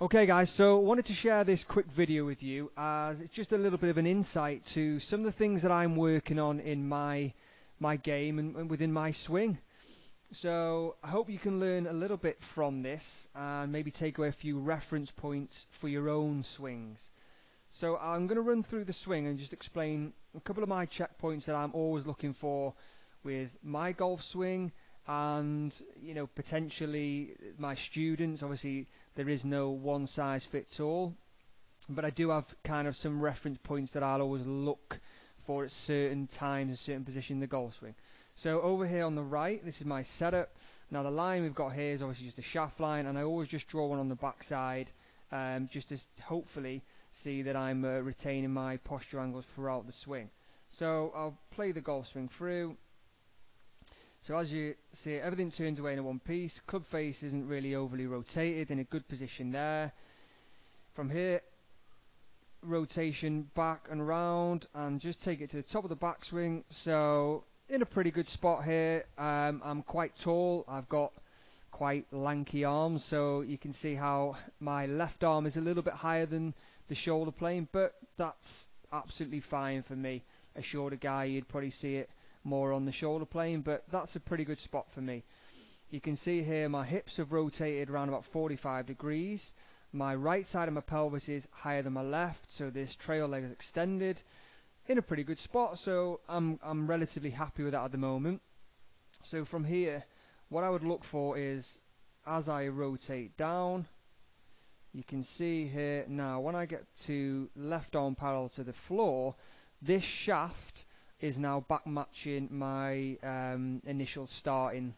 Okay guys, so I wanted to share this quick video with you as it's just a little bit of an insight to some of the things that I'm working on in my game and within my swing. So I hope you can learn a little bit from this and maybe take away a few reference points for your own swings. So I'm going to run through the swing and just explain a couple of my checkpoints that I'm always looking for with my golf swing and potentially my students. Obviously there is no one size fits all, but I do have kind of some reference points that I'll always look for at certain times, a certain position in the golf swing. So over here on the right, this is my setup. Now the line we've got here is obviously just a shaft line, and I always just draw one on the backside just to hopefully see that I'm retaining my posture angles throughout the swing. So I'll play the golf swing through. So as you see, everything turns away in a one piece. Club face isn't really overly rotated, in a good position there. From here, rotation back and round, and just take it to the top of the backswing. So in a pretty good spot here. I'm quite tall. I've got quite lanky arms, so you can see how my left arm is a little bit higher than the shoulder plane, but that's absolutely fine for me. A shorter guy, you'd probably see it more on the shoulder plane, but that's a pretty good spot for me. You can see here my hips have rotated around about 45 degrees. My right side of my pelvis is higher than my left, so this trail leg is extended in a pretty good spot, so I'm relatively happy with that at the moment. So from here, what I would look for is, as I rotate down, you can see here now when I get to left arm parallel to the floor, this shaft is now back matching my initial starting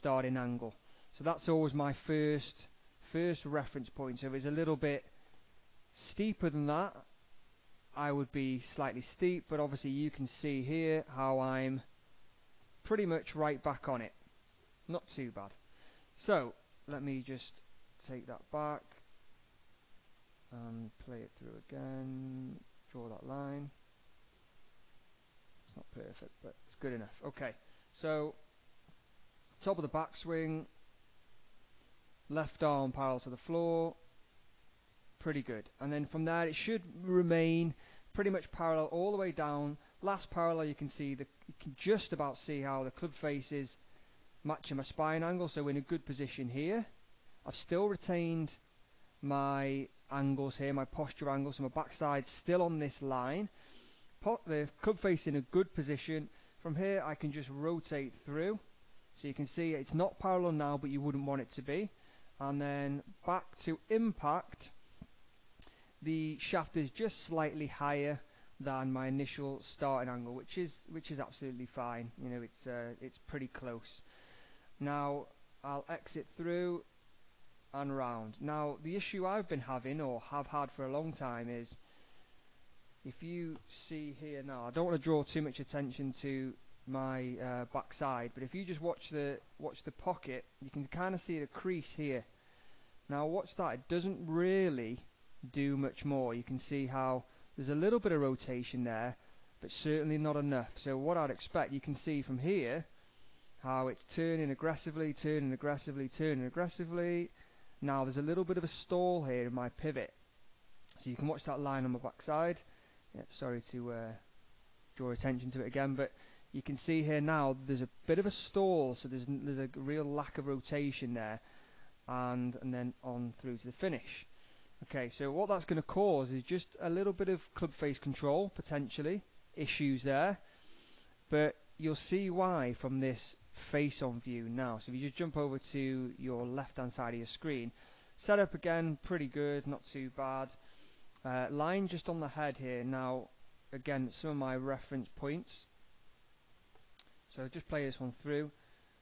angle. So that's always my first reference point. So if it's a little bit steeper than that, I would be slightly steep, but obviously you can see here how I'm pretty much right back on it. Not too bad. So let me just take that back and play it through again, draw that line. It's not perfect, but it's good enough. Okay, so top of the backswing, left arm parallel to the floor, pretty good. And then from there it should remain pretty much parallel all the way down. Last parallel, you can just about see how the club face is matching my spine angle, so in a good position here. I've still retained my angles here, my posture angles, so my backside still on this line. The club face in a good position. From here I can just rotate through, so you can see it's not parallel now, but you wouldn't want it to be. And then back to impact, the shaft is just slightly higher than my initial starting angle, which is absolutely fine. It's pretty close. Now I'll exit through and round. Now the issue I've been having, or have had for a long time, is if you see here now, I don't want to draw too much attention to my backside, but if you just watch the pocket, you can kind of see the crease here. Now watch that, it doesn't really do much more. You can see how there's a little bit of rotation there, but certainly not enough. So what I'd expect, you can see from here how it's turning aggressively, turning aggressively, turning aggressively. Now there's a little bit of a stall here in my pivot, so you can watch that line on my backside. Yeah, sorry to draw attention to it again, but you can see here now there's a bit of a stall, so there's a real lack of rotation there, and then on through to the finish. Okay, so what that's going to cause is just a little bit of club face control, potentially issues there, but you'll see why from this face on view now. So if you just jump over to your left hand side of your screen, setup again pretty good, not too bad. Line just on the head here. Now again, some of my reference points, so just play this one through.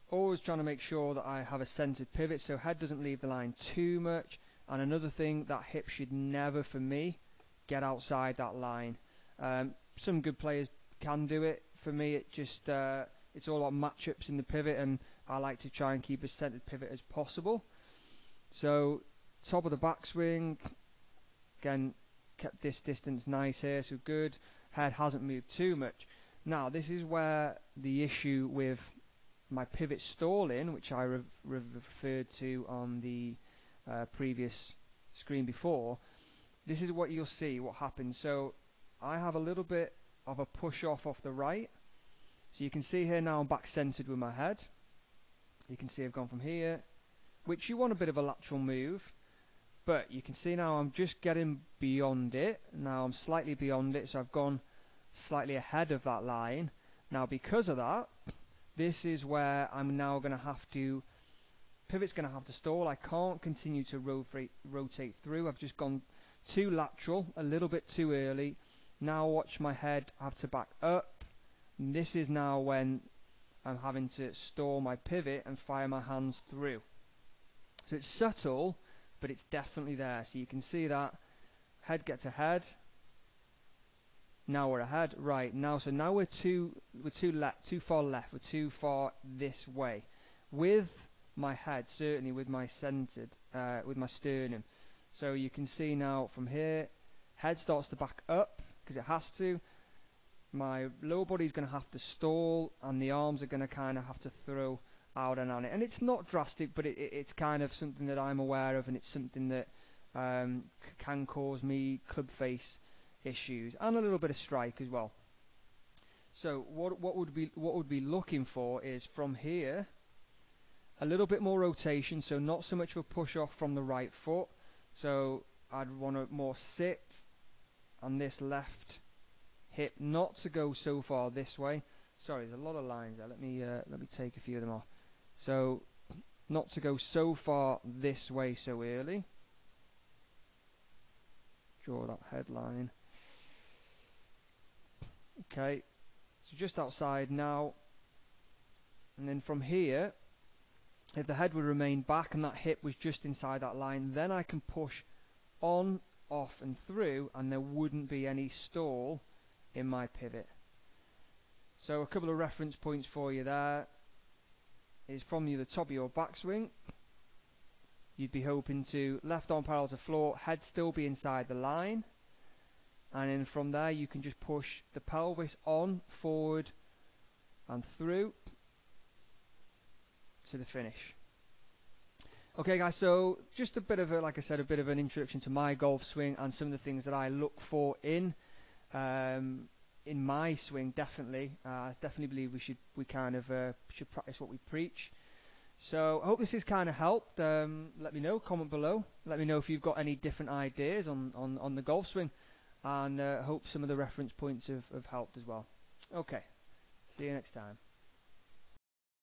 Always trying to make sure that I have a centered pivot so head doesn't leave the line too much. And another thing, that hip should never, for me, get outside that line. Some good players can do it. For me, it's all about matchups in the pivot, and I like to try and keep as centered pivot as possible. So top of the backswing, again, kept this distance nice here, so good. Head hasn't moved too much. Now this is where the issue with my pivot stalling, which I referred to on the previous screen before, this is what you'll see, what happens. So I have a little bit of a push off the right. So you can see here now I'm back centered with my head. You can see I've gone from here, which you want a bit of a lateral move, but you can see now I'm just getting beyond it. Now I'm slightly beyond it, so I've gone slightly ahead of that line. Now because of that, this is where I'm now going to have to, pivot's going to have to stall. I can't continue to rotate through. I've just gone too lateral, a little bit too early. Now watch my head have to back up. And this is now when I'm having to stall my pivot and fire my hands through. So it's subtle, but it's definitely there. So you can see that head gets ahead. Now we're ahead, right? Now, so now we're too far left. We're too far this way. With my head, certainly with my centered, with my sternum. So you can see now from here, head starts to back up because it has to. My lower body is going to have to stall, and the arms are going to kind of have to throw out and on it. And it's not drastic, but it's kind of something that I'm aware of, and it's something that can cause me club face issues and a little bit of strike as well. So what would be looking for is from here a little bit more rotation, so not so much of a push off from the right foot. So I'd want to more sit on this left hip, not to go so far this way. Sorry, there's a lot of lines there. Let me take a few of them off. So not to go so far this way so early. Draw that headline. Okay, so just outside now, and then from here, if the head would remain back and that hip was just inside that line, then I can push on, off and through, and there wouldn't be any stall in my pivot. So a couple of reference points for you there is from the top of your backswing. You'd be hoping to left arm parallel to floor, head still be inside the line, and then from there you can just push the pelvis on, forward and through to the finish. Okay guys, so just a bit of a, like I said, a bit of an introduction to my golf swing and some of the things that I look for in my swing. Definitely, I definitely believe we should practice what we preach. So I hope this has kind of helped. Let me know, comment below. Let me know if you've got any different ideas on the golf swing, and hope some of the reference points have helped as well. Okay, see you next time.